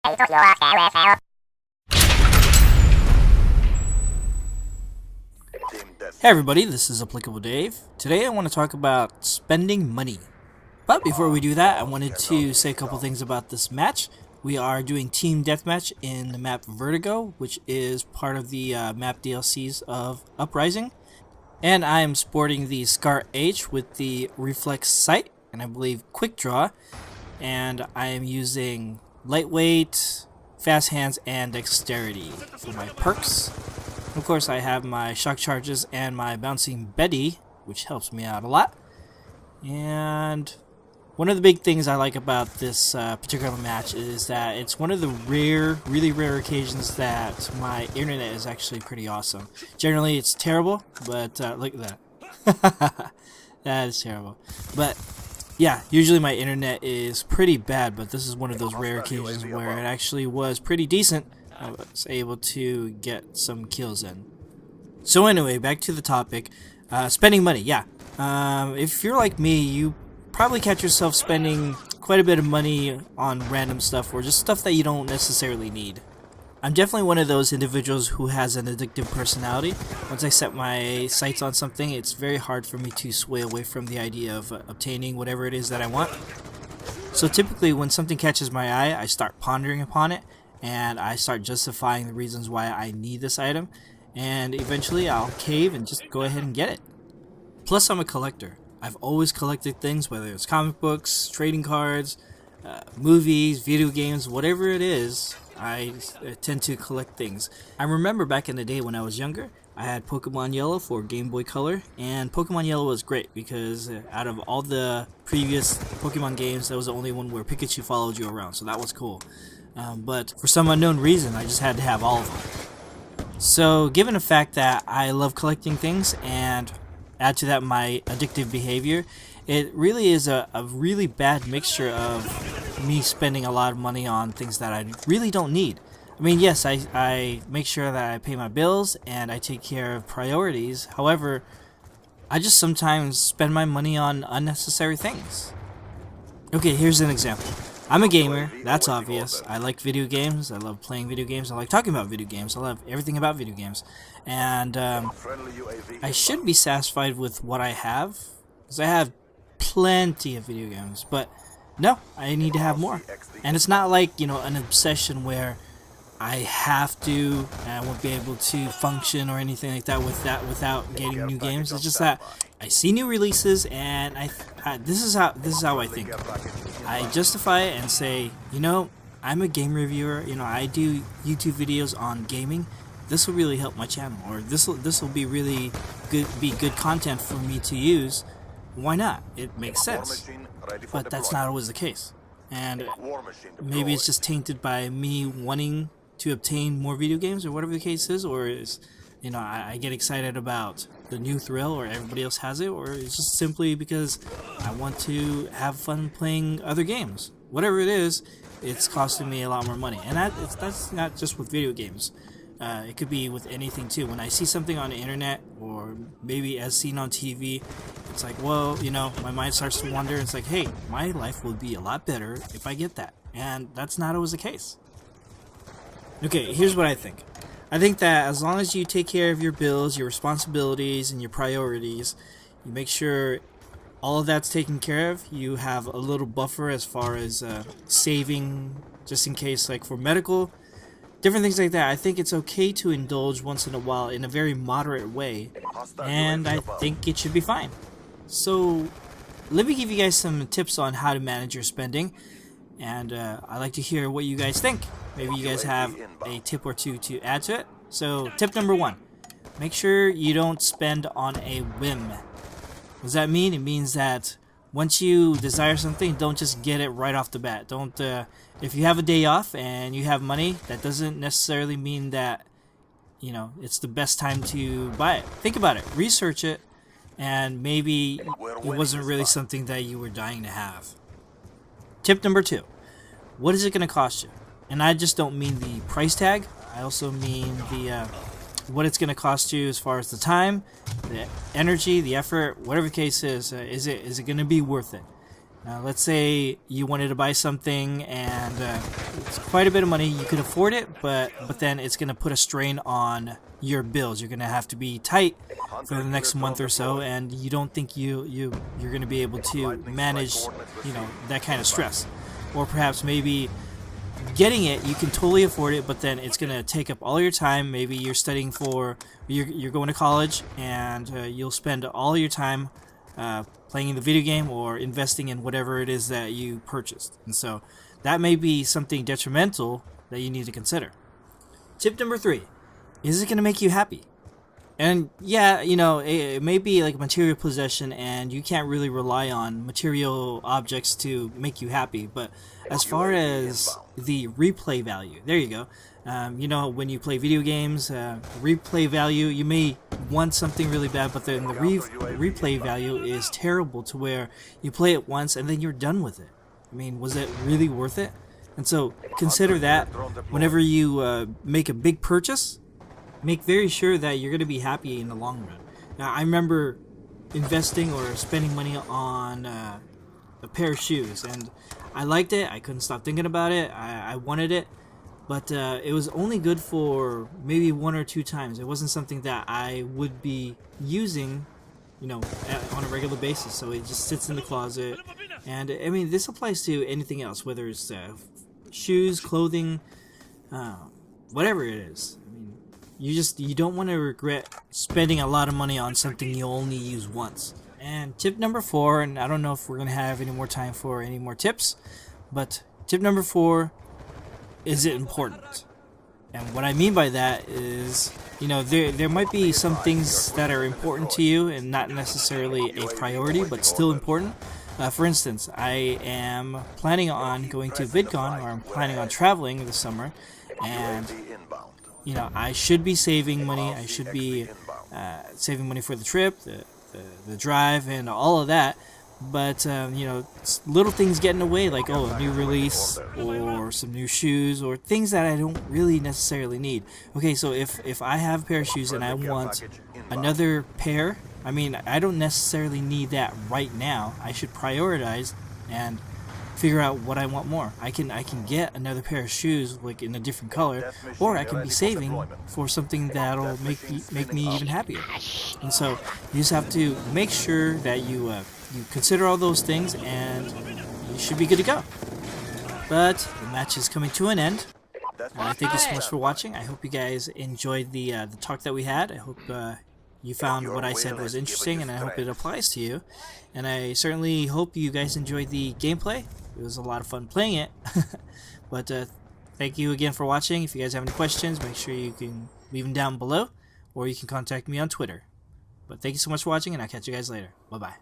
Hey everybody, this is Applicable Dave. Today I want to talk about spending money. But before we do that, I wanted to say a couple things about this match. We are doing Team Deathmatch in the map Vertigo, which is part of the map DLCs of Uprising. And I am sporting the Scar H with the Reflex Sight, and I believe Quick Draw. And I am using Lightweight, Fast Hands, and Dexterity for my perks. Of course, I have my shock charges and my bouncing Betty, which helps me out a lot. And one of the big things I like about this particular match is that it's one of the really rare occasions that my internet is actually pretty awesome. Generally, it's terrible, but look at that. That is terrible. But yeah, usually my internet is pretty bad, but this is one of those rare occasions where it actually was pretty decent. I was able to get some kills in. So anyway, back to the topic. Spending money, yeah. If you're like me, you probably catch yourself spending quite a bit of money on random stuff or just stuff that you don't necessarily need. I'm definitely one of those individuals who has an addictive personality. Once I set my sights on something, it's very hard for me to sway away from the idea of obtaining whatever it is that I want. So typically when something catches my eye, I start pondering upon it, and I start justifying the reasons why I need this item, and eventually I'll cave and just go ahead and get it. Plus, I'm a collector. I've always collected things, whether it's comic books, trading cards, movies, video games, whatever it is. I tend to collect things. I remember back in the day when I was younger, I had Pokemon Yellow for Game Boy Color, and Pokemon Yellow was great because out of all the previous Pokemon games, that was the only one where Pikachu followed you around, so that was cool. But for some unknown reason, I just had to have all of them. So given the fact that I love collecting things and add to that my addictive behavior, it really is a really bad mixture of me spending a lot of money on things that I really don't need. I mean, yes, I make sure that I pay my bills and I take care of priorities. However, I just sometimes spend my money on unnecessary things. Okay, here's an example. I'm a gamer, that's obvious. I like video games, I love playing video games, I like talking about video games, I love everything about video games. And I should be satisfied with what I have, because I have plenty of video games, but no, I need to have more. And it's not like, you know, an obsession where I have to, and I won't be able to function or anything like that without getting new games. It's just that I see new releases, and this is how I think. I justify it and say, you know, I'm a game reviewer. You know, I do YouTube videos on gaming. This will really help my channel, or this will be really good content for me to use. Why not? It makes sense. But that's not always the case, and maybe it's just tainted by me wanting to obtain more video games or whatever the case is, or is, you know, I get excited about the new thrill or everybody else has it, or it's just simply because I want to have fun playing other games. Whatever it is, it's costing me a lot more money, and that's not just with video games. It could be with anything too. When I see something on the internet, or maybe as seen on TV, it's like, well, you know, my mind starts to wander. It's like, hey, my life would be a lot better if I get that, and that's not always the case. Okay, here's what I think. I think that as long as you take care of your bills, your responsibilities, and your priorities, you make sure all of that's taken care of, you have a little buffer as far as saving, just in case, like for medical, different things like that. I think it's okay to indulge once in a while in a very moderate way, and I think it should be fine. So let me give you guys some tips on how to manage your spending, and I'd like to hear what you guys think. Maybe you guys have a tip or two to add to it. So tip number 1, make sure you don't spend on a whim. What does that mean? It means that once you desire something, don't just get it right off the bat. Don't if you have a day off and you have money, that doesn't necessarily mean that, you know, it's the best time to buy it. Think about it, research it, and maybe it wasn't really something that you were dying to have. Tip number 2, what is it going to cost you? And I just don't mean the price tag, I also mean the what it's going to cost you as far as the time, the energy, the effort, whatever the case is it going to be worth it? Let's say you wanted to buy something and it's quite a bit of money. You could afford it, but then it's going to put a strain on your bills. You're going to have to be tight for the next month or so, and you don't think you're going to be able to manage, that kind of stress. Or perhaps maybe getting it, you can totally afford it, but then it's going to take up all your time. Maybe you're studying you're going to college, and you'll spend all your time playing the video game or investing in whatever it is that you purchased. And so that may be something detrimental that you need to consider. Tip number 3, is it going to make you happy? And yeah, it may be like material possession, and you can't really rely on material objects to make you happy. But as far as the replay value, there you go. When you play video games, replay value, you may want something really bad, but then the replay value is terrible to where you play it once and then you're done with it. I mean, was it really worth it? And so consider that whenever you make a big purchase. Make very sure that you're going to be happy in the long run. Now, I remember investing or spending money on a pair of shoes, and I liked it. I couldn't stop thinking about it. I wanted it, but it was only good for maybe 1 or 2 times. It wasn't something that I would be using, on a regular basis. So it just sits in the closet. And I mean, this applies to anything else, whether it's shoes, clothing, whatever it is. You don't want to regret spending a lot of money on something you only use once. And tip number 4, and I don't know if we're going to have any more time for any more tips, but tip number 4, is it important? And what I mean by that is, there might be some things that are important to you and not necessarily a priority, but still important. For instance, I am planning on going to VidCon, or I'm planning on traveling this summer, and I should be saving money. I should be saving money for the trip, the drive, and all of that. But little things get in the way, like a new release or some new shoes or things that I don't really necessarily need. Okay, so if I have a pair of shoes and I want another pair, I mean, I don't necessarily need that right now. I should prioritize and figure out what I want more. I can get another pair of shoes like in a different color, or I can be saving for something that'll make me even happier. And so you just have to make sure that you consider all those things, and you should be good to go. But the match is coming to an end. Thank you so much for watching. I hope you guys enjoyed the talk that we had. I hope you found what I said was interesting, and I hope it applies to you. And I certainly hope you guys enjoyed the gameplay. It was a lot of fun playing it. But thank you again for watching. If you guys have any questions, make sure you can leave them down below, or you can contact me on Twitter. But thank you so much for watching, and I'll catch you guys later. Bye-bye.